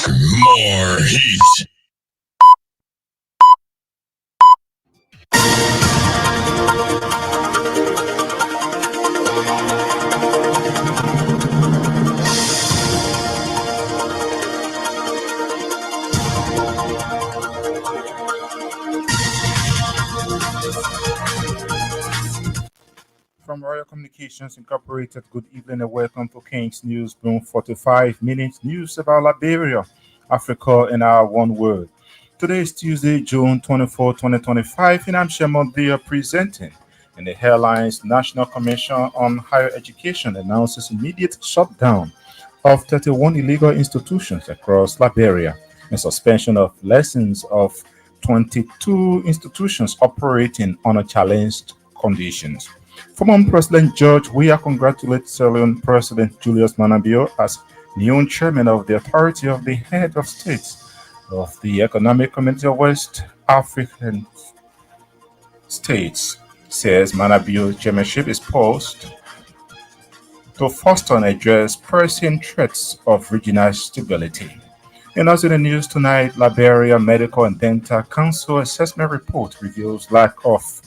More heat. From Royal Communications Incorporated, good evening and welcome to King's News Broom 45 minutes news about Liberia, Africa, and our one word. Today is Tuesday, June 24, 2025, and I'm Shemon Dia presenting. In the headlines, National Commission on Higher Education announces immediate shutdown of 31 illegal institutions across Liberia and suspension of lessons of 22 institutions operating on challenged conditions. Former President George Weah congratulated Sierra Leone President Julius Manabio as new chairman of the Authority of the Head of States of the Economic Community of West African States. Says Manabio's chairmanship is poised to foster and address pressing threats of regional stability. And also in the news tonight, Liberia Medical and Dental Council assessment report reveals lack of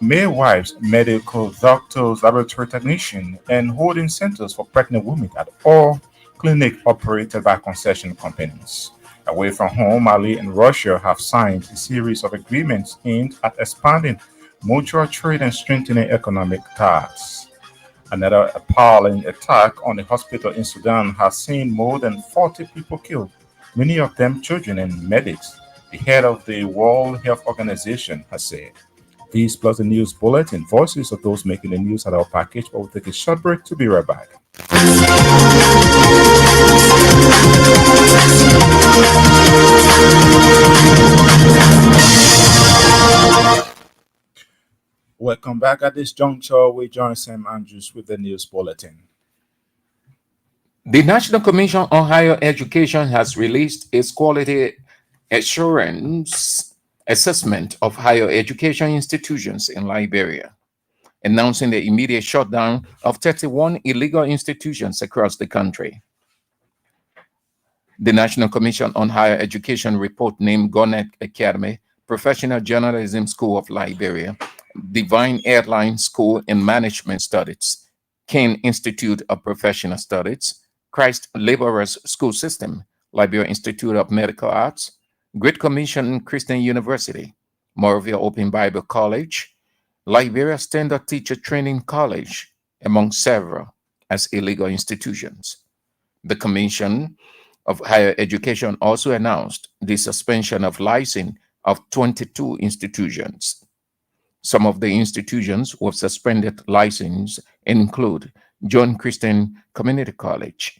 midwives, medical doctors, laboratory technicians, and holding centers for pregnant women at all clinics operated by concession companies. Away from home, Mali and Russia have signed a series of agreements aimed at expanding mutual trade and strengthening economic ties. Another appalling attack on a hospital in Sudan has seen more than 40 people killed, many of them children and medics, the head of the World Health Organization has said. These plus the news bulletin, voices of those making the news at our package, but we'll take a short break to be right back. Welcome back at this juncture. We join Sam Andrews with the news bulletin. The National Commission on Higher Education has released its quality assurance assessment of higher education institutions in Liberia, announcing the immediate shutdown of 31 illegal institutions across the country. The National Commission on Higher Education report named Gonet Academy, Professional Journalism School of Liberia, Divine Airline School in Management Studies, Kane Institute of Professional Studies, Christ Laborers School System, Liberia Institute of Medical Arts, Great Commission Christian University, Moravia Open Bible College, Liberia Standard Teacher Training College, among several, as illegal institutions. The Commission of Higher Education also announced the suspension of license of 22 institutions. Some of the institutions with suspended license include John Christian Community College,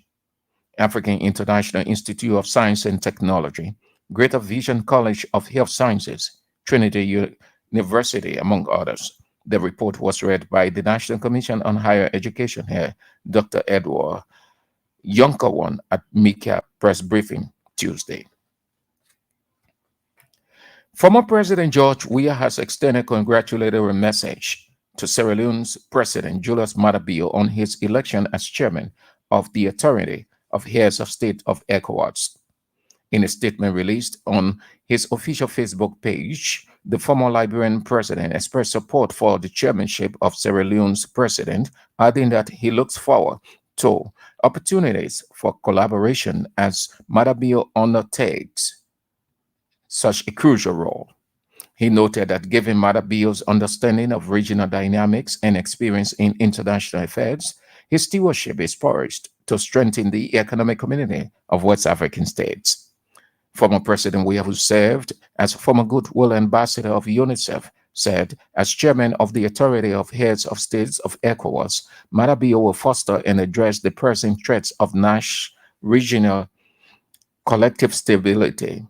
African International Institute of Science and Technology, Greater Vision College of Health Sciences, Trinity University, among others. The report was read by the National Commission on Higher Education here, Dr. Edward Yonkawan at Mika press briefing Tuesday. Former President George Weah has extended a congratulatory message to Sierra Leone's President Julius Maada on his election as chairman of the Authority of Heads of State of ECOWAS. In a statement released on his official Facebook page, the former Liberian president expressed support for the chairmanship of Sierra Leone's president, adding that he looks forward to opportunities for collaboration as Maada undertakes such a crucial role. He noted that given Maada understanding of regional dynamics and experience in international affairs, his stewardship is poised to strengthen the economic community of West African states. Former President Weah, who served as former Goodwill Ambassador of UNICEF, said, as chairman of the Authority of Heads of States of ECOWAS, Maada will foster and address the pressing threats of national regional collective stability.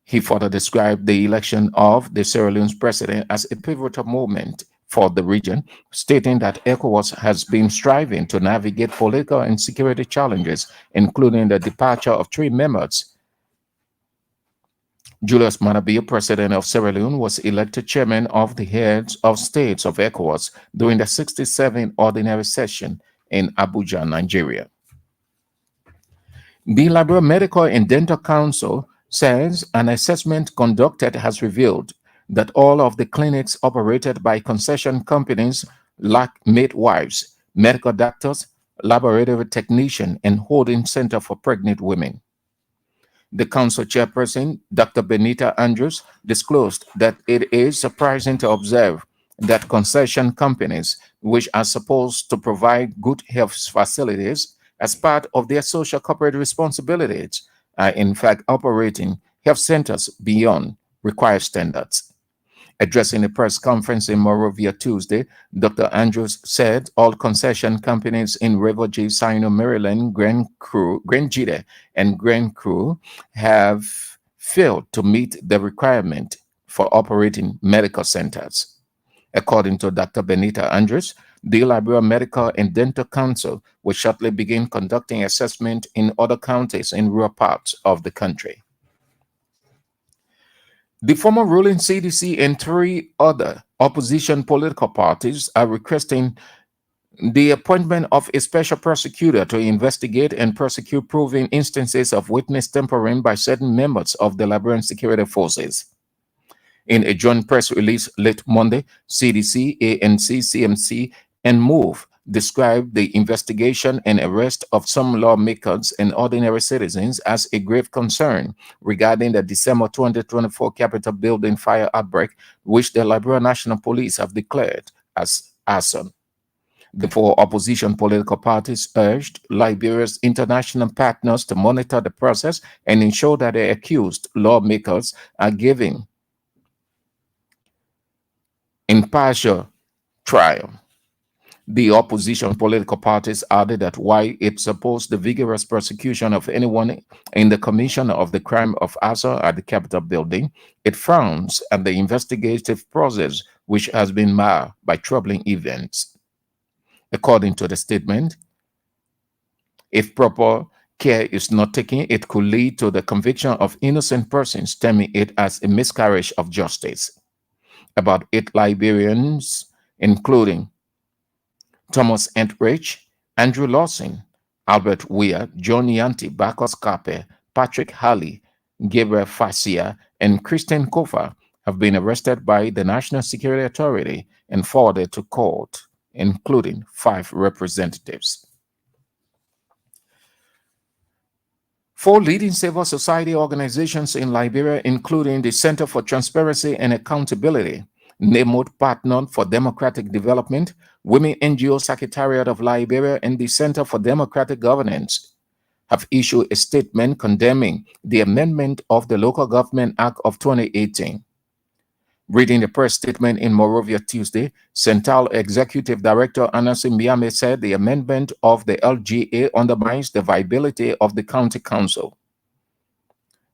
He further described the election of the Sierra Leone's president as a pivotal moment for the region, stating that ECOWAS has been striving to navigate political and security challenges, including the departure of 3 members. Julius Maada, president of Sierra Leone, was elected chairman of the Heads of States of ECOWAS during the 67th ordinary session in Abuja, Nigeria. The Liberia Medical and Dental Council says an assessment conducted has revealed that all of the clinics operated by concession companies lack midwives, medical doctors, laboratory technician, and holding center for pregnant women. The council chairperson, Dr. Benita Andrews, disclosed that it is surprising to observe that concession companies, which are supposed to provide good health facilities as part of their social corporate responsibilities, are in fact operating health centers beyond required standards. Addressing a press conference in Monrovia Tuesday, Dr. Andrews said all concession companies in Riverview, Sino, Maryland, Grand Jita, and Grand Crew have failed to meet the requirement for operating medical centers. According to Dr. Benita Andrews, the Liberia Medical and Dental Council will shortly begin conducting assessment in other counties in rural parts of the country. The former ruling CDC and three other opposition political parties are requesting the appointment of a special prosecutor to investigate and prosecute proven instances of witness tampering by certain members of the Liberian security forces. In a joint press release late Monday, CDC, ANC, CMC, and MOVE described the investigation and arrest of some lawmakers and ordinary citizens as a grave concern regarding the December 2024 Capitol building fire outbreak, which the Liberia National Police have declared as arson. The four opposition political parties urged Liberia's international partners to monitor the process and ensure that the accused lawmakers are giving impartial trial. The opposition political parties added that while it supports the vigorous prosecution of anyone in the commission of the crime of assault at the Capitol building, it frowns at the investigative process, which has been marred by troubling events. According to the statement, if proper care is not taken, it could lead to the conviction of innocent persons, terming it as a miscarriage of justice. About 8 Liberians, including Thomas Entrich, Andrew Lawson, Albert Weir, John Yanti, Bacchus Carpe, Patrick Halley, Gabriel Facia, and Christian Kofa have been arrested by the National Security Authority and forwarded to court, including 5 representatives. 4 leading civil society organizations in Liberia, including the Center for Transparency and Accountability, NAMOD Partner for Democratic Development, Women NGO Secretariat of Liberia, and the Center for Democratic Governance, have issued a statement condemning the amendment of the Local Government Act of 2018. Reading the press statement in Monrovia Tuesday, Central Executive Director Anasi Miame said the amendment of the LGA undermines the viability of the county council.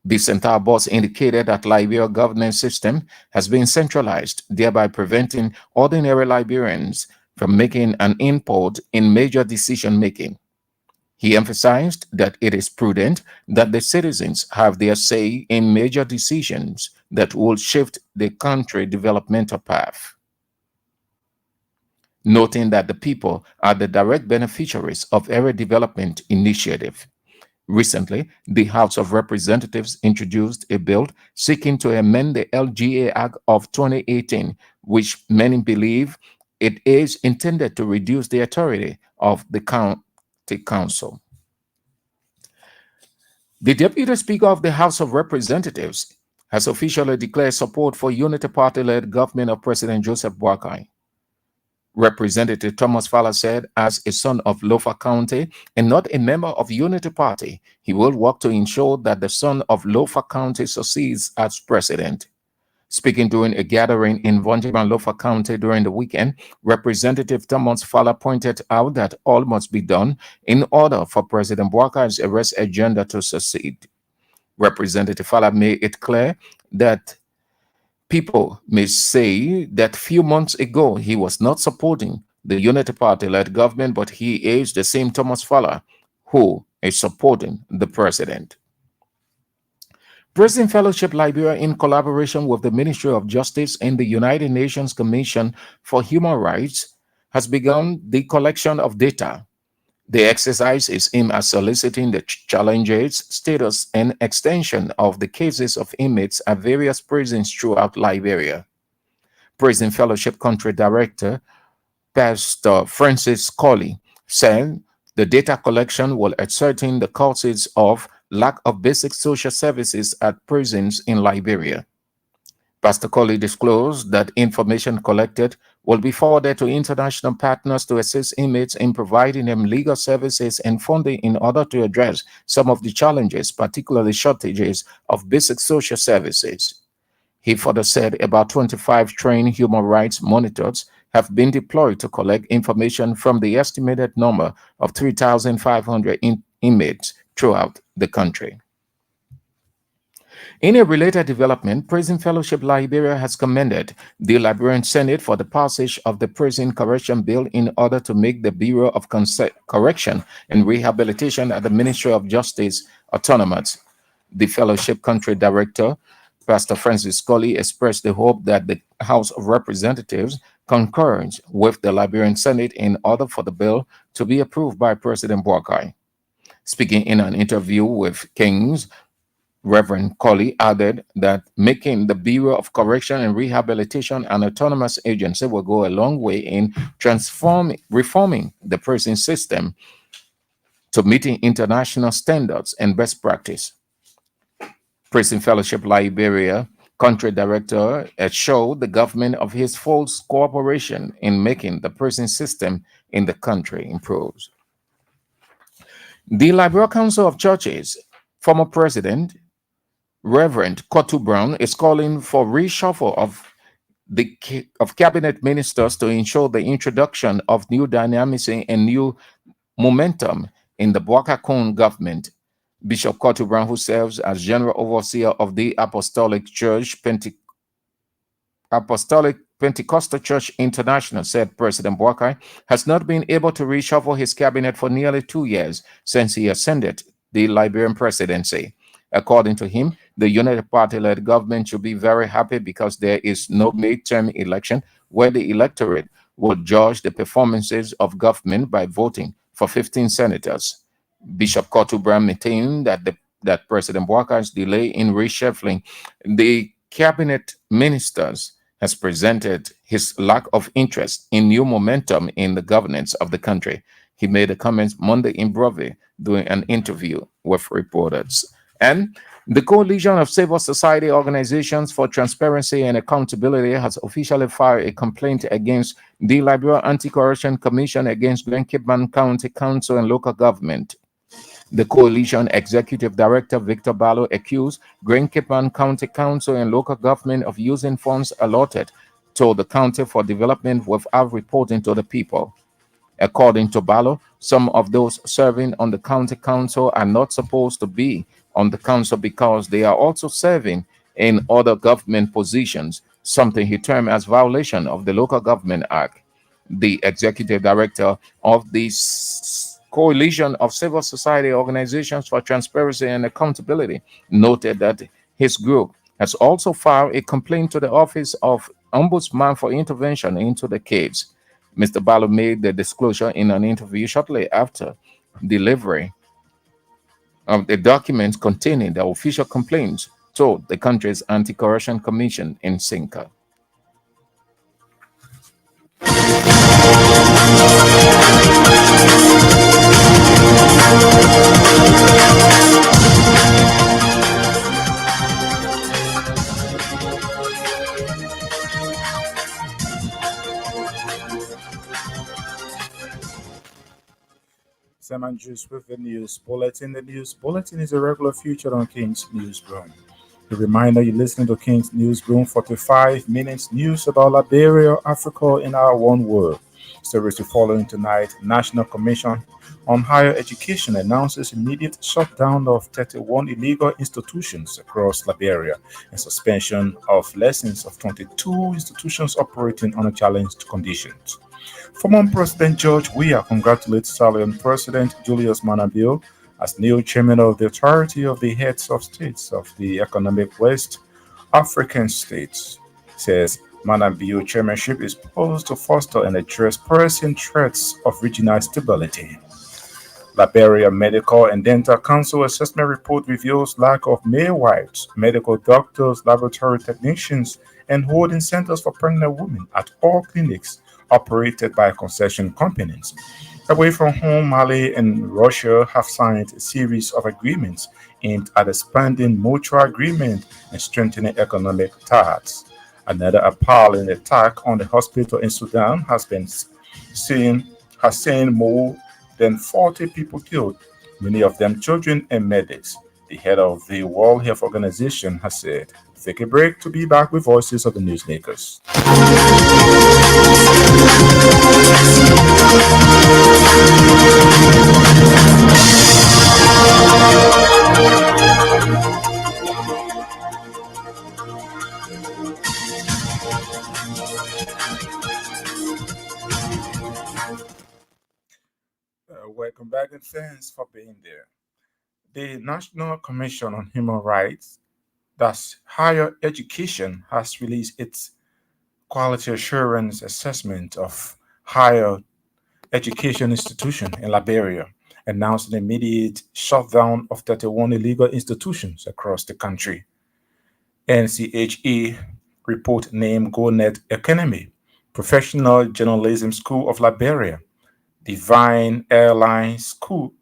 The Central boss indicated that Liberia governance system has been centralized, thereby preventing ordinary Liberians from making an input in major decision making. He emphasized that it is prudent that the citizens have their say in major decisions that will shift the country developmental path, noting that the people are the direct beneficiaries of every development initiative. Recently, the House of Representatives introduced a bill seeking to amend the LGA Act of 2018, which many believe it is intended to reduce the authority of the county council. The Deputy Speaker of the House of Representatives has officially declared support for Unity Party-led government of President Joseph Boakai. Representative Thomas Fowler said, as a son of Lofa County and not a member of Unity Party, he will work to ensure that the son of Lofa County succeeds as president. Speaking during a gathering in Vonjiban, Lofa County during the weekend, Representative Thomas Fowler pointed out that all must be done in order for President Boakai's arrest agenda to succeed. Representative Fowler made it clear that people may say that few months ago he was not supporting the Unity Party-led government, but he is the same Thomas Fowler who is supporting the president. Prison Fellowship Liberia, in collaboration with the Ministry of Justice and the United Nations Commission for Human Rights, has begun the collection of data The exercise is aimed at soliciting the challenges, status, and extension of the cases of inmates at various prisons throughout Liberia. Prison Fellowship Country Director Pastor Francis Colley said the data collection will ascertain the causes of lack of basic social services at prisons in Liberia. Pastor Colley disclosed that information collected will be forwarded to international partners to assist inmates in providing them legal services and funding in order to address some of the challenges, particularly shortages of basic social services. He further said about 25 trained human rights monitors have been deployed to collect information from the estimated number of 3,500 inmates throughout the country. In a related development, Prison Fellowship Liberia has commended the Liberian Senate for the passage of the Prison Correction Bill in order to make the Bureau of Correction and Rehabilitation at the Ministry of Justice autonomous. The Fellowship Country Director, Pastor Francis Colley, expressed the hope that the House of Representatives concurs with the Liberian Senate in order for the bill to be approved by President Boakai. Speaking in an interview with King's, Reverend Colley added that making the Bureau of Correction and Rehabilitation an autonomous agency will go a long way in reforming the prison system to meeting international standards and best practice. Prison Fellowship Liberia country director assured the government of his full cooperation in making the prison system in the country improves. The Liberia Council of Churches, former president Reverend Kotu Brown, is calling for reshuffle of cabinet ministers to ensure the introduction of new dynamism and new momentum in the Boakakon government. Bishop Kotu Brown, who serves as general overseer of the Apostolic Pentecostal Church International, said President Boakai has not been able to reshuffle his cabinet for nearly 2 years since he ascended the Liberian presidency. According to him, the United Party-led government should be very happy because there is no midterm election where the electorate will judge the performances of government by voting for 15 senators. Bishop Kotu Brown maintained that President Boakai's delay in reshuffling the cabinet ministers has presented his lack of interest in new momentum in the governance of the country. He made the comments Monday in Brove during an interview with reporters. And the Coalition of Civil Society Organizations for Transparency and Accountability has officially filed a complaint against the Liberia Anti-Corruption Commission against Grand Cape County Council and local government. The coalition executive director, Victor Ballo, accused Grand Cape County Council and local government of using funds allotted to the county for development without reporting to the people. According to Ballo, some of those serving on the county council are not supposed to be on the council because they are also serving in other government positions, something he termed as violation of the Local Government Act. The executive director of the Coalition of Civil Society Organizations for Transparency and Accountability noted that his group has also filed a complaint to the Office of Ombudsman for intervention into the case. Mr. Ballo made the disclosure in an interview shortly after delivery of the documents containing the official complaints to the country's Anti-Corruption Commission in Sinca. Simon Juice with the News Bulletin. The News Bulletin is a regular feature on King's Newsroom. A reminder you're listening to King's Newsroom, 45 minutes news about Liberia, Africa, in our one world. Series to following tonight. National Commission on Higher Education announces immediate shutdown of 31 illegal institutions across Liberia and suspension of lessons of 22 institutions operating under challenged conditions. Former President George Weah congratulates Salian President Julius Maada as new chairman of the Authority of the Heads of States of the Economic West African States. Says Maada chairmanship is poised to foster and address pressing threats of regional stability. Liberia Medical and Dental Council assessment report reveals lack of midwives, medical doctors, laboratory technicians, and holding centers for pregnant women at all clinics operated by concession companies. Away from home, Mali and Russia have signed a series of agreements aimed at expanding mutual agreement and strengthening economic ties. Another appalling attack on the hospital in Sudan seen seen more than 40 people killed, many of them children and medics. The head of the World Health Organization has said. Take a break to be back with voices of the newsmakers. Welcome back and thanks for being there. The National Commission on Human Rights, thus higher education, has released its quality assurance assessment of higher education institutions in Liberia, announced an immediate shutdown of 31 illegal institutions across the country. NCHE report named GoNet Academy, Professional Journalism School of Liberia, Divine Airlines School,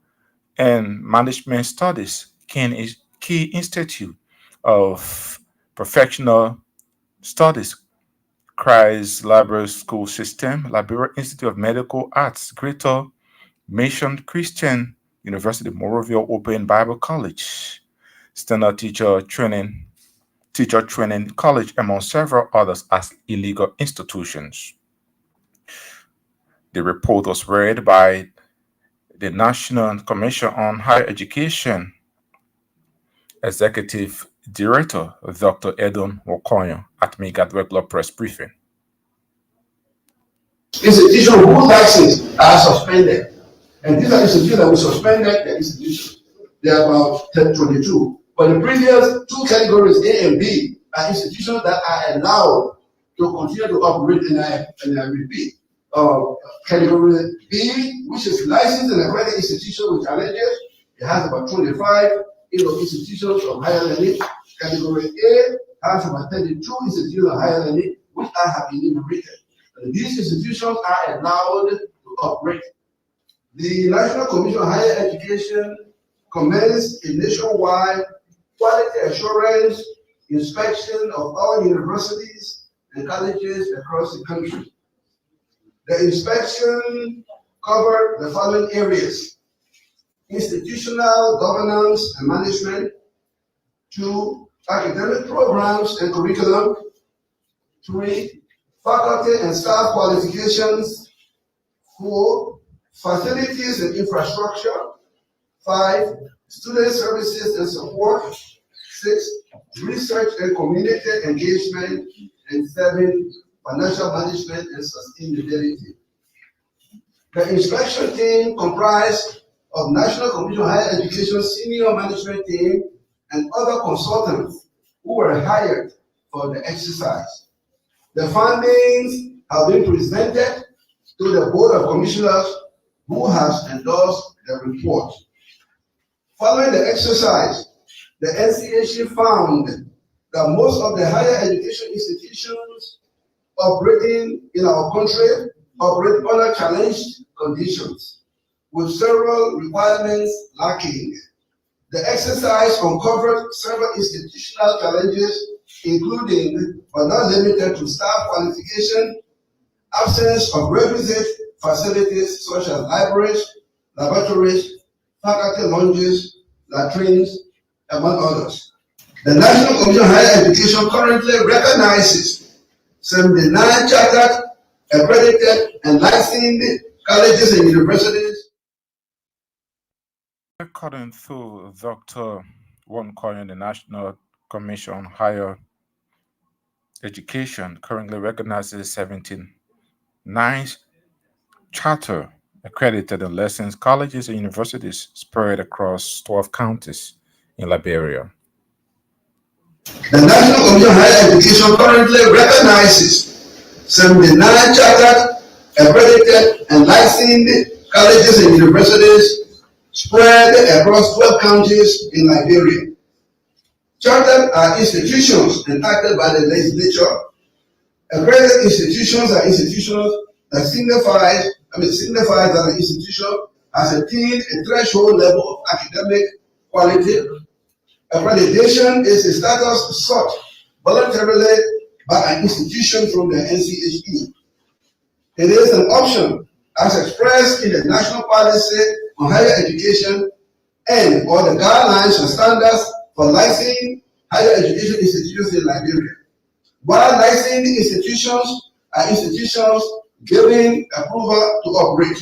and Management Studies, Key Institute of Professional Studies, Christ Library School System, Liberia Institute of Medical Arts, Greater Mission Christian University, Morovia Open Bible College, Standard Teacher Training College, among several others as illegal institutions. The report was read by the National Commission on Higher Education Executive Director Dr. Edon Wokoyo at Megat regular press briefing. Institutions whose licenses are suspended. And these are institutions that we suspended the institutions. They are about 22. But the previous two categories, A and B, are institutions that are allowed to continue to operate, and I repeat. Category B, which is licensed and accredited institution with challenges, it has about 25 institutions of higher learning. Category A has about 32 institutions of higher learning, which I have enumerated. These institutions are allowed to operate. The National Commission on Higher Education commenced a nationwide quality assurance inspection of all universities and colleges across the country. The inspection covered the following areas: institutional governance and management, 2, academic programs and curriculum, 3, faculty and staff qualifications, 4, facilities and infrastructure, 5, student services and support, 6, research and community engagement, and 7, financial management and sustainability. The inspection team comprised of National Commission on Higher Education senior management team and other consultants who were hired for the exercise. The findings have been presented to the Board of Commissioners, who has endorsed the report. Following the exercise, the NCHC found that most of the higher education institutions operating in our country operate under challenged conditions, with several requirements lacking. The exercise uncovered several institutional challenges, including, but not limited to, staff qualification, absence of requisite facilities such as libraries, laboratories, faculty lounges, latrines, among others. The National Commission on Higher Education currently recognizes 79 chartered, accredited, and licensed colleges and universities. According to Dr. Won Koyen, the National Commission on Higher Education currently recognizes 79 charter accredited and licensed colleges and universities spread across 12 counties in Liberia. The National Commission on Higher Education currently recognizes 79 chartered, accredited, and licensed colleges and universities spread across 12 counties in Liberia. Chartered are institutions enacted by the legislature. Accredited institutions are institutions that signifies that an institution has attained a threshold level of academic quality. Accreditation is a status sought voluntarily by an institution from the NCHE. It is an option as expressed in the National Policy on Higher Education and or the guidelines and standards for licensing higher education institutions in Liberia. While licensing institutions are institutions giving approval to operate.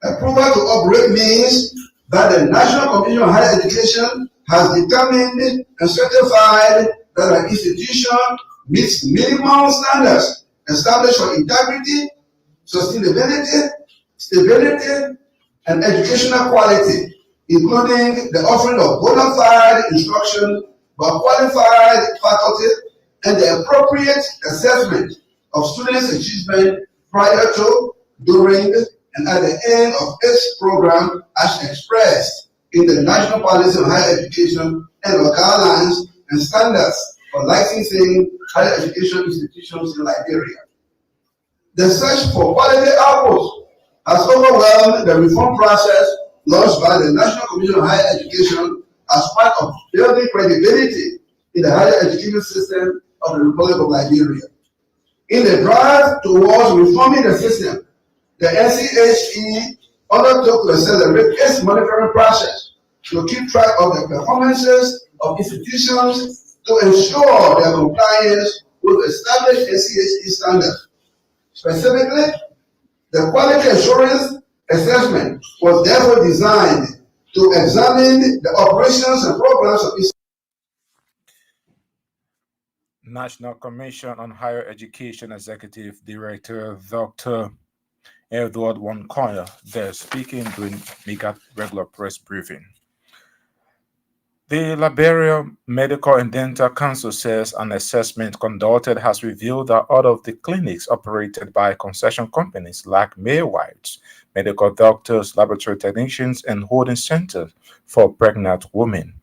Approval to operate means that the National Commission on Higher Education has determined and certified that an institution meets minimum standards established for integrity, sustainability, stability, and educational quality, including the offering of bona fide instruction by qualified faculty and the appropriate assessment of students' achievement prior to, during, and at the end of its program as expressed in the National Policy on Higher Education and the guidelines and standards for licensing higher education institutions in Liberia. The search for quality outputs has overwhelmed the reform process launched by the National Commission on Higher Education as part of building credibility in the higher education system of the Republic of Liberia. In the drive towards reforming the system, the NCHE undertook to accelerate its monitoring process to keep track of the performances of institutions to ensure their compliance with established NCHE standards. Specifically, the quality assurance assessment was therefore designed to examine the operations and programs of National Commission on Higher Education Executive Director Dr. Edward Wankoya there speaking during MEGAT regular press briefing. The Liberia Medical and Dental Council says an assessment conducted has revealed that out of the clinics operated by concession companies lack midwives, medical doctors, laboratory technicians, and holding centers for pregnant women.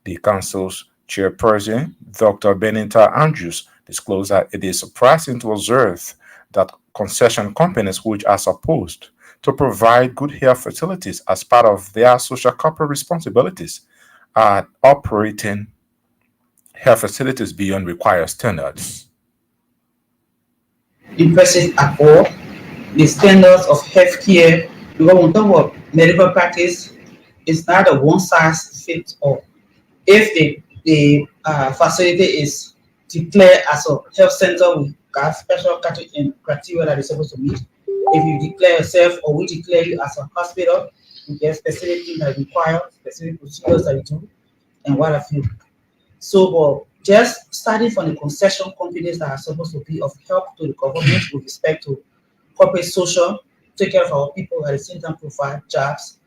The council's chairperson, Dr. Benita Andrews, disclosed that it is surprising to observe that concession companies, which are supposed to provide good health facilities as part of their social corporate responsibilities, are operating health facilities beyond required standards. Impressive at all. The standards of healthcare, because when we talk about medical practice, it's not a one size fits all. If the facility is declared as a health center, we got special criteria that is supposed to meet. If you declare yourself or we declare you as a hospital, you get specific things that require, specific procedures that you do, and what have you. So, just starting from the concession companies that are supposed to be of help to the government with respect to corporate social, take care of our people, at the same time provide jobs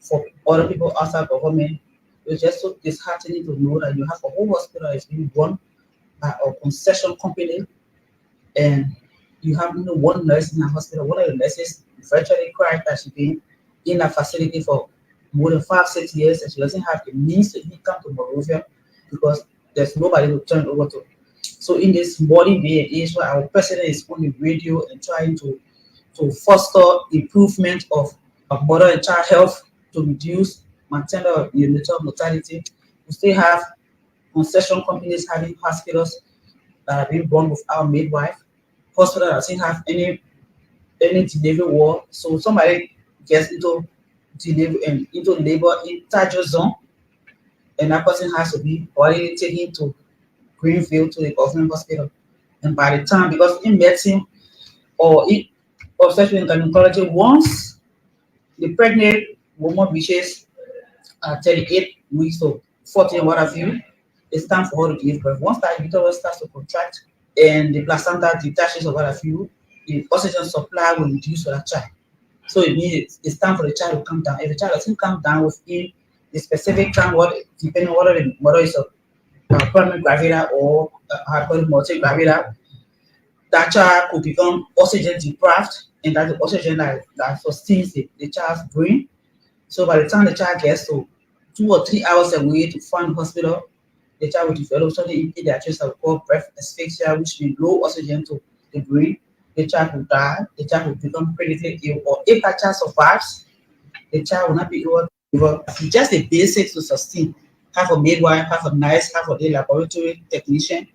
for other people outside government. It's just so disheartening to know that you have a whole hospital that is being run by a concession company, and you have one nurse in a hospital. One of the nurses virtually cried that she's been in a facility for more than 5-6 years, and she doesn't have the means to even come to Monrovia because there's nobody to turn over to. So in this modern day and age where our president is on the radio and trying to foster improvement of mother and child health to reduce maternal and neonatal mortality, we still have concession companies having hospitals that are being run without midwife, hospitals that doesn't have any delivery ward. So somebody gets into delivery and into labor in Tajo zone, and that person has to be already taken to Greenfield to the government hospital. And by the time, because in medicine or in obstetrics and gynecology, once the pregnant woman reaches 38 weeks to 40 and what have you, it's time for her to give birth. Once that uterus starts to contract and the placenta detaches or what have you, the oxygen supply will reduce for that child. So it means it's time for the child to come down. If the child doesn't come down within the specific time, depending on whether the mother is a primary gravida or multi-gravida, that child could become oxygen deprived, and that's the oxygen that sustains the child's brain. So by the time the child gets to 2 or 3 hours away to find hospital, the child will develop something in pediatrics that we call breath asphyxia, which means low oxygen to the brain. The child will die, the child will become critically ill, or if that child survives, the child will not be able to develop just the basics to sustain. Have a midwife, have a nurse, have a day laboratory technician,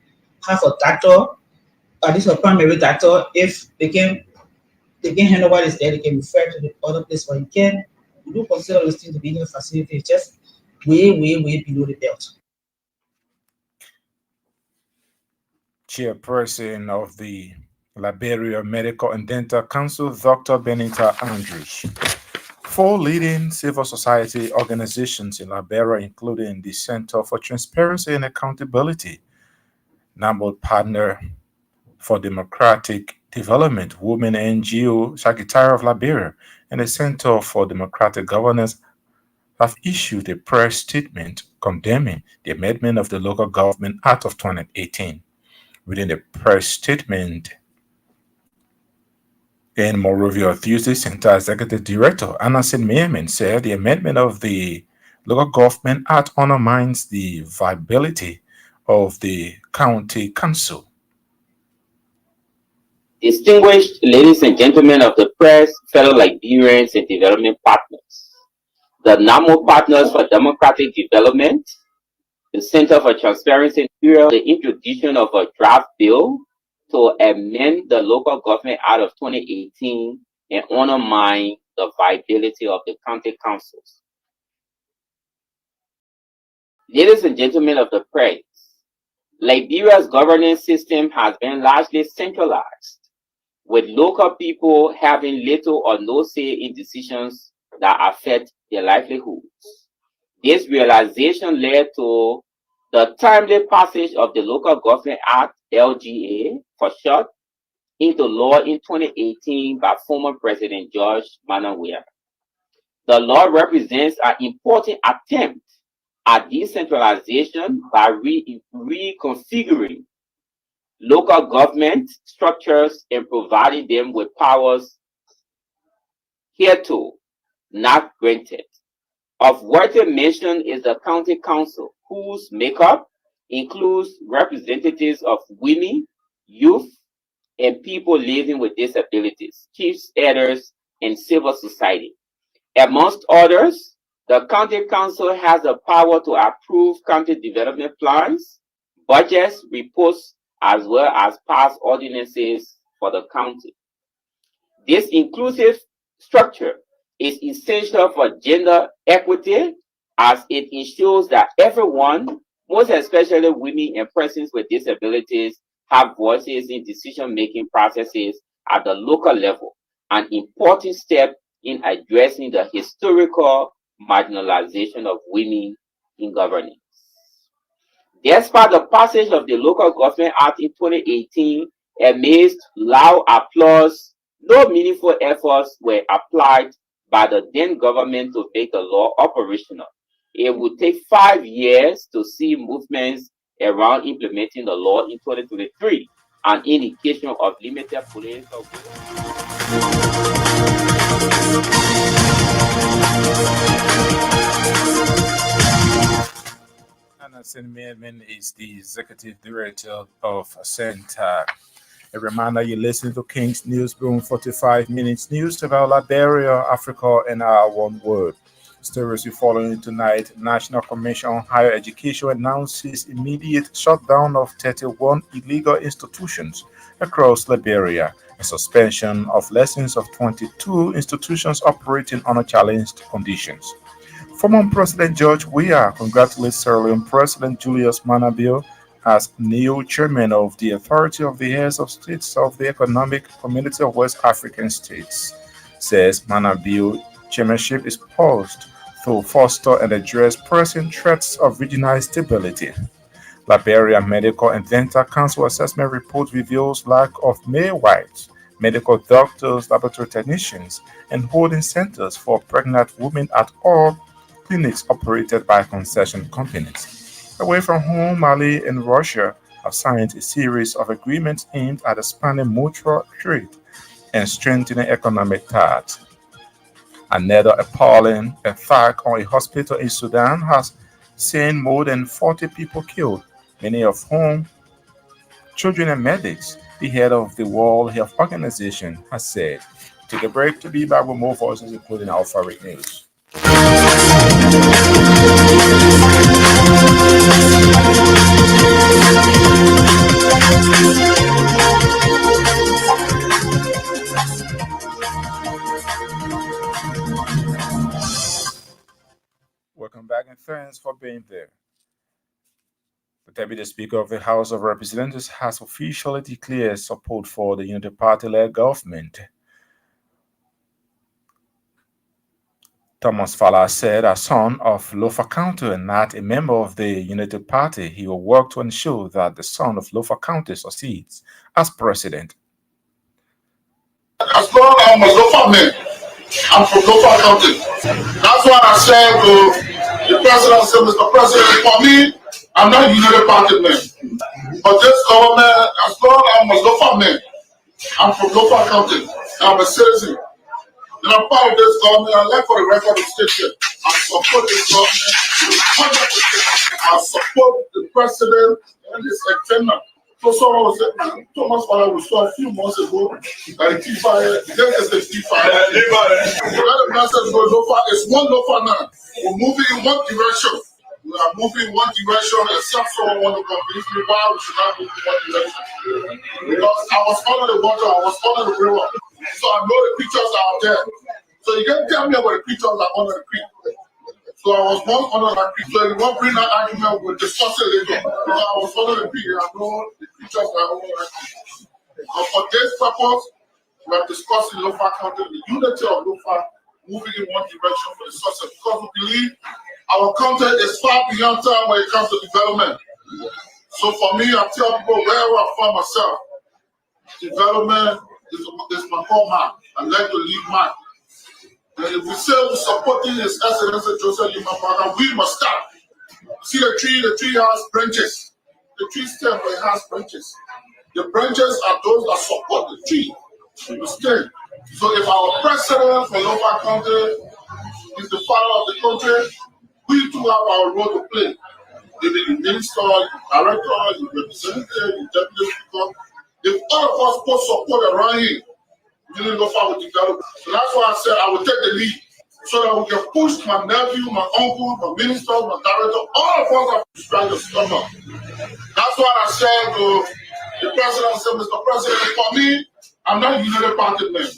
have a doctor, at least a primary doctor. If they can handle what is there, they can refer to the other place, but you can you do consider those things to be in a facility, it's just way below the belt. Chairperson of the Liberia Medical and Dental Council, Dr. Benita Andrews. Four leading civil society organizations in Liberia, including the Center for Transparency and Accountability, NAMBOD Partner for Democratic Development, Women NGO, Secretary of Liberia, and the Center for Democratic Governance have issued a press statement condemning the amendment of the Local Government Act of 2018. Within the press statement, in Monrovia Tuesday, Center Executive Director Anasin Meerman said the amendment of the Local Government Act undermines the viability of the county council. Distinguished ladies and gentlemen of the press, fellow Liberians and development partners, the NAMO Partners for Democratic Development, the Center for Transparency and the introduction of a draft bill to amend the Local Government Act of 2018 and undermine the viability of the county councils. Ladies and gentlemen of the press, Liberia's governance system has been largely centralized, with local people having little or no say in decisions that affect their livelihoods. This realization led to the timely passage of the Local Government Act, LGA for short, into law in 2018 by former President George Manawia. The law represents an important attempt at decentralization by reconfiguring local government structures and providing them with powers hereto not granted. Of worthy mention is the county council, whose makeup includes representatives of women, youth, and people living with disabilities, chiefs, elders, and civil society. Amongst others, the county council has the power to approve county development plans, budgets, reports, as well as pass ordinances for the county. This inclusive structure is essential for gender equity as it ensures that everyone, most especially women and persons with disabilities, have voices in decision-making processes at the local level, an important step in addressing the historical marginalization of women in governance. Despite the passage of the Local Government Act in 2018, amidst loud applause, no meaningful efforts were applied by the then government to make the law operational. It would take 5 years to see movements around implementing the law in 2023, an indication of limited political will. Anasin Meerman is the Executive Director of Center. A reminder, you listen to King's Newsroom, 45 minutes news about Liberia, Africa, and our one world. Stories we following tonight. National Commission on Higher Education announces immediate shutdown of 31 illegal institutions across Liberia, a suspension of lessons of 22 institutions operating under challenged conditions. Former President George Weah congratulates Sierra Leone President Julius Maada as new chairman of the Authority of the Heads of States of the Economic Community of West African States. Says Maada chairmanship is paused to foster and address pressing threats of regional instability. Liberia Medical and Dental Council assessment report reveals lack of midwives, medical doctors, laboratory technicians, and holding centers for pregnant women at all clinics operated by concession companies. Away from home, Mali and Russia have signed a series of agreements aimed at expanding mutual trade and strengthening economic ties. Another appalling attack on a hospital in Sudan has seen more than 40 people killed, many of whom children and medics, the head of the World Health Organization has said. Take a break to be back with more voices, including Alpha Rate News. Welcome back and thanks for being there. The Deputy Speaker of the House of Representatives has officially declared support for the Unity Party-led government. Thomas Fala said, as son of Lofa County and not a member of the Unity Party, he will work to ensure that the son of Lofa County succeeds as president. As long as I'm a local man, I'm from local county. That's why I said to the president, I said, Mr. President, for me, I'm not a United Party man. But this government, as long as I'm a local man, I'm from local county, I'm a citizen. And I'm part of this government. I'd like for the record to state here, I support this government 100%. I support the president and his agenda. So someone was saying, man, Thomas Father we saw a few months ago that the key fire, this is the key fire. So let the president go so far. It's one local now. We're moving in one direction. We are moving in one direction, except someone want to convince me why we should not move in one direction. Because I was under the water, I was under the river. So I know the pictures are out there. So you can tell me about the pictures that are under the creek. So I was once under that creek. So if you want to bring that argument, we'll discuss it later. Because I was under the creek, I know the pictures are under that creek. But for this purpose, we are discussing Lofa County, the unity of Lofa, moving in one direction for the success. Because we believe our country is far beyond time when it comes to development. So for me, I tell people wherever I find myself, development is my hallmark. I like to leave mark. And if we say we're supporting His Excellency Joseph Limapaga, we must start. See the tree has branches. The tree stem it has branches. The branches are those that support the tree. The stem. So if our president for Lofa County is the father of the country, we too have our role to play. The minister, the director, the representative, the deputy speaker. If all of us put support around him, we didn't go far with development. So that's why I said I will take the lead so that we can push my nephew, my uncle, my minister, my director, all of us are trying to stop up. That's why I said to the president, I said, Mr. President, for me, I'm not a United Party man.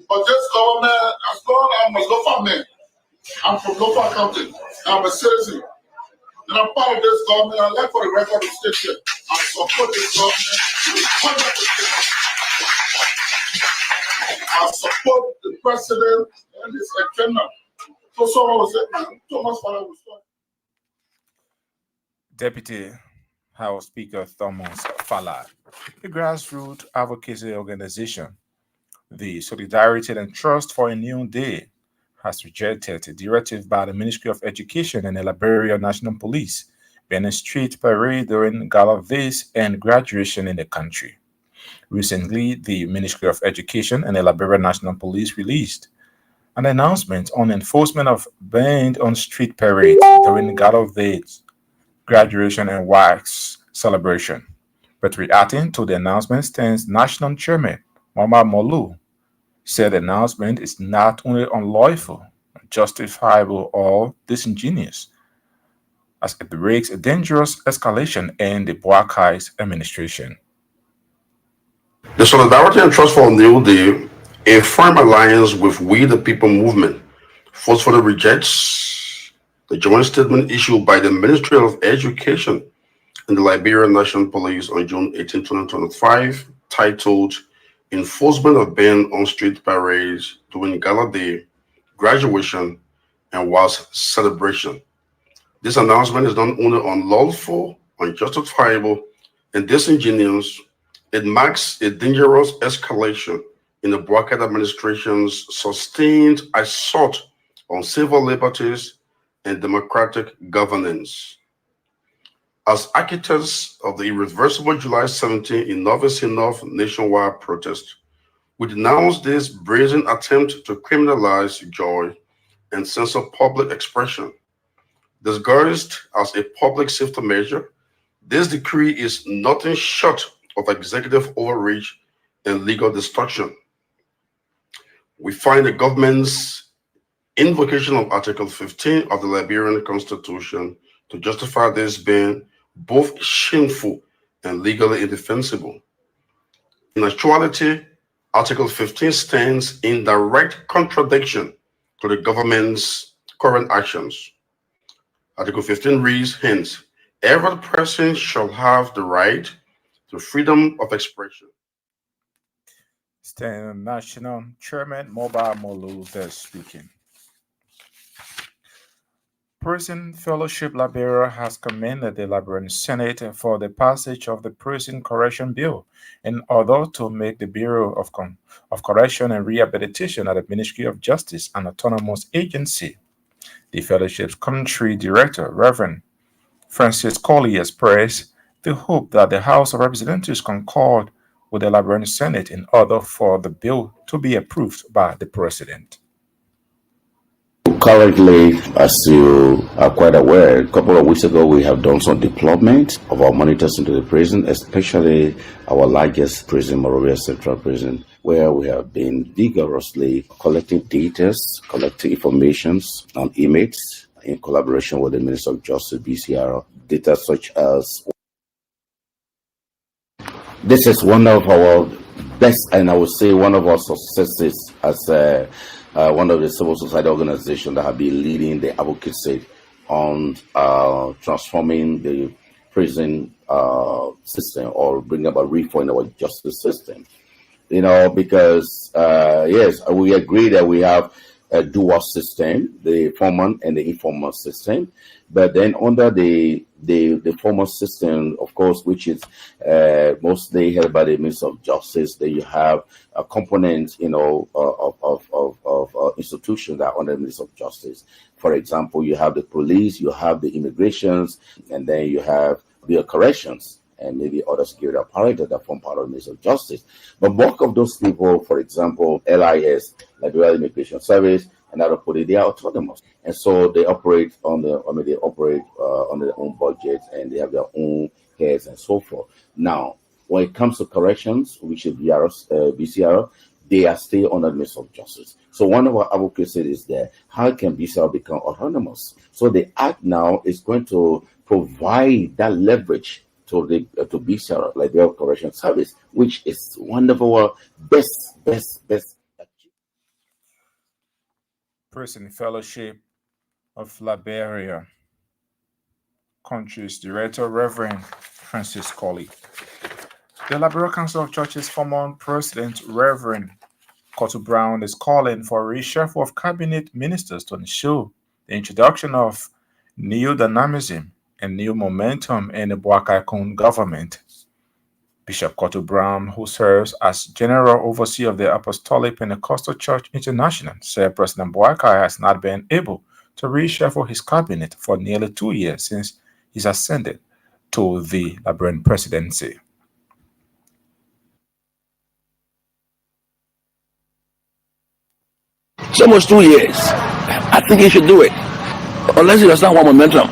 But this government, as long as I'm a local man, I'm from local county, I'm a citizen. And I'm part of this government. I'd like for the record to state here, I support this government 100%. I support the president and his agenda. So someone was saying, Thomas Father was talking. Deputy House Speaker Thomas Fala, a grassroots advocacy organization, the Solidarity and Trust for a New Day, has rejected a directive by the Ministry of Education and the Liberia National Police banning street parade during gala days and graduation in the country. Recently, the Ministry of Education and the Liberia National Police released an announcement on enforcement of ban on street parades during gala days, graduation, and wax celebration. But reacting to the announcement stands National Chairman Mama Molu said the announcement is not only unlawful, justifiable, or disingenuous, as it breaks a dangerous escalation in the Boakai's administration. The Solidarity and Trust for a New Day, a firm alliance with We the People movement, forcefully rejects the joint statement issued by the Ministry of Education and the Liberian National Police on June 18, 2025, titled Enforcement of Ban on Street Parades During Gala Day, Graduation, and Was Celebration. This announcement is not only unlawful, unjustifiable, and disingenuous, it marks a dangerous escalation in the Bracket administration's sustained assault on civil liberties and democratic governance. As architects of the irreversible July 17 enough is enough nationwide protest, We denounce this brazen attempt to criminalize joy and censor public expression. Disguised as a public safety measure, this decree is nothing short of executive overreach and legal destruction. We find the government's invocation of Article 15 of the Liberian Constitution to justify this being both shameful and legally indefensible. In actuality, Article 15 stands in direct contradiction to the government's current actions. Article 15 reads, hence, every person shall have the right to freedom of expression. Stand National Chairman Mobile Molu there speaking. Prison Fellowship Liberia has commended the Liberian Senate for the passage of the Prison Correction Bill in order to make the Bureau of Correction and Rehabilitation at the Ministry of Justice an autonomous agency. The Fellowship's country director, Reverend Francis Colley, expressed the hope that the House of Representatives concord with the Liberian Senate in order for the bill to be approved by the President. Currently, as you are quite aware, a couple of weeks ago we have done some deployment of our monitors into the prison, especially our largest prison, Morovia Central Prison, where we have been vigorously collecting data, collecting informations on inmates in collaboration with the Minister of Justice, BCR, data such as this is one of our best, and I would say one of our successes as one of the civil society organizations that have been leading the advocacy on transforming the prison system or bringing about reform in our justice system. You know, because yes, we agree that we have a dual system, the formal and the informal system, but then under the formal system, of course, which is mostly held by the Minister of Justice, then you have a component, you know, of institutions that are under the Minister of Justice. For example, you have the police, you have the immigrations, and then you have the corrections and maybe other security apparatus that form part of the Ministry of Justice. But bulk of those people, for example, LIS, Liberia Immigration Service, and other police, they are autonomous. And so they operate on under their own budget and they have their own heads and so forth. Now, when it comes to corrections, which is BCR, they are still under the Ministry of Justice. So one of our advocacies is that how can BCR become autonomous? So the act now is going to provide that leverage to BCR, like the Correction Service, which is one of our best. Prison Fellowship of Liberia, country's director, Reverend Francis Colley. The Liberia Council of Churches former President, Reverend Cotto Brown, is calling for a reshuffle of cabinet ministers to ensure the introduction of new dynamism and new momentum in the Boakaikun government. Bishop Cotto Brown, who serves as General Overseer of the Apostolic Pentecostal Church International, said President Boakai has not been able to reshuffle his cabinet for nearly 2 years since he's ascended to the Liberian presidency. It's almost 2 years. I think he should do it, unless he does not want momentum.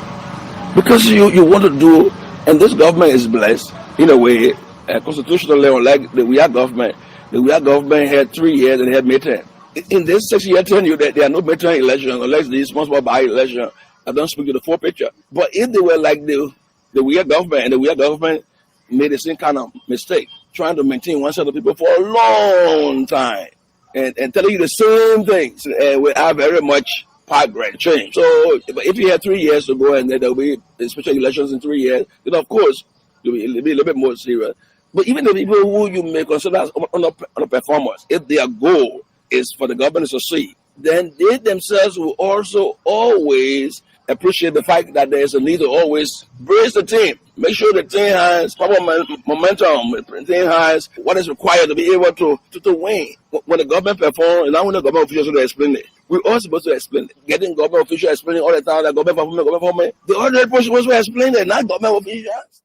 Because you want to do, and this government is blessed in a way, constitutionally, unlike the We Are government. The We Are government had 3 years and had midterm. In this 6-year tenure, there are no midterm elections unless the small by-election. I don't speak to the full picture. But if they were like the We Are government, and the We Are government made the same kind of mistake, trying to maintain one set of people for a long time, and telling you the same things, and without very much progress change. So, but if you have 3 years to go and then there'll be special elections in 3 years, then of course it'll be a little bit more serious. But even the people who you may consider as underperformers, if their goal is for the government to succeed, then they themselves will also always appreciate the fact that there is a need to always brace the team. Make sure the team has proper momentum, the team has what is required to be able to win. When the government performs, and now when the government officials will explain it, we're all supposed to explain it. Getting government officials explaining all the time that government performance. The ordinary person was to explain it, not government officials.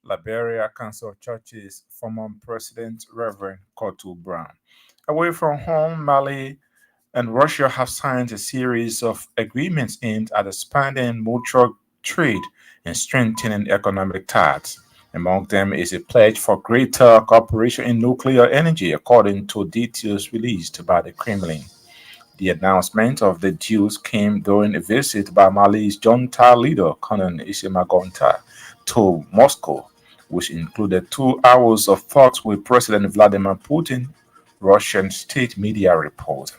Liberia Council of Churches former President Reverend Brown. Away from home, Mali and Russia have signed a series of agreements aimed at expanding mutual trade and strengthening economic ties. Among them is a pledge for greater cooperation in nuclear energy, according to details released by the Kremlin. The announcement of the deals came during a visit by Mali's junta leader, Colonel Isima Gonta, to Moscow, which included 2 hours of talks with President Vladimir Putin, Russian state media report.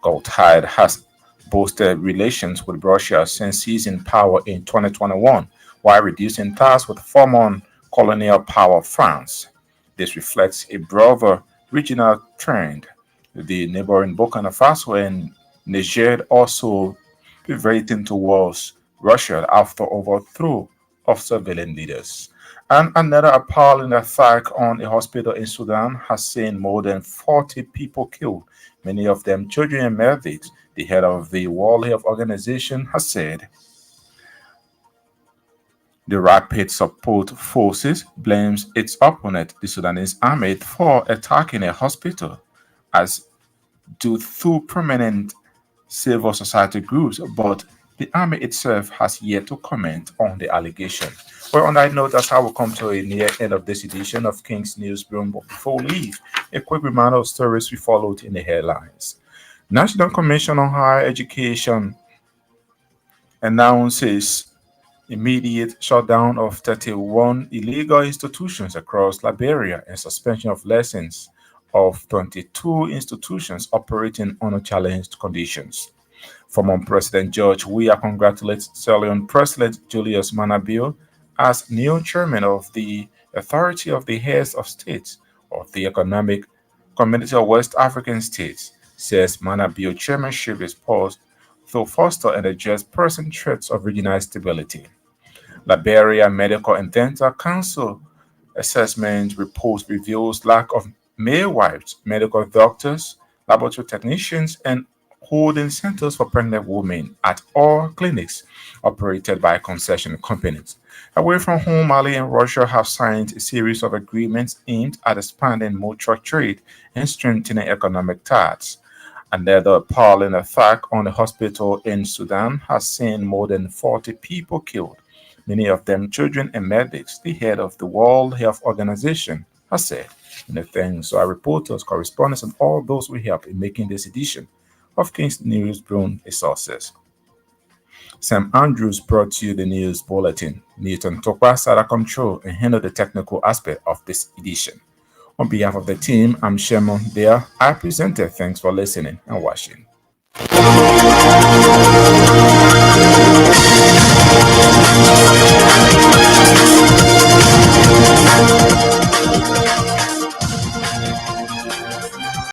Gotthard has boosted relations with Russia since seizing power in 2021 while reducing ties with former colonial power France. This reflects a broader regional trend. The neighboring Burkina Faso and Niger also pivoting towards Russia after overthrow of civilian leaders. And another appalling attack on a hospital in Sudan has seen more than 40 people killed, many of them children and medics. The head of the World Health Organization has said the Rapid Support Forces blames its opponent, the Sudanese army, for attacking a hospital, as do two prominent civil society groups, but the army itself has yet to comment on the allegation. Well, on that note, that's how we come to a near end of this edition of King's News Broom. But before we leave, a quick reminder of stories we followed in the headlines. National Commission on Higher Education announces immediate shutdown of 31 illegal institutions across Liberia and suspension of lessons of 22 institutions operating under challenged conditions. Former President George Weah congratulates Sierra Leone President Julius Maada as new chairman of the Authority of the Heads of States of the Economic Community of West African States, says Maada chairmanship is poised to foster and address present threats of regional stability. Liberia Medical and Dental Council assessment report reveals lack of midwives, medical doctors, laboratory technicians, and holding centers for pregnant women at all clinics operated by concession companies. Away from home, Mali and Russia have signed a series of agreements aimed at expanding mutual trade and strengthening economic ties. Another appalling attack on a hospital in Sudan has seen more than 40 people killed, many of them children and medics, the head of the World Health Organization has said. And thanks to our reporters, correspondents, and all those who helped in making this edition of King's News Brown a success. Sam Andrews brought you the news bulletin. Newton Tokwa sat at control and handled the technical aspect of this edition. On behalf of the team, I'm Shemon there. I presented. Thanks for listening and watching.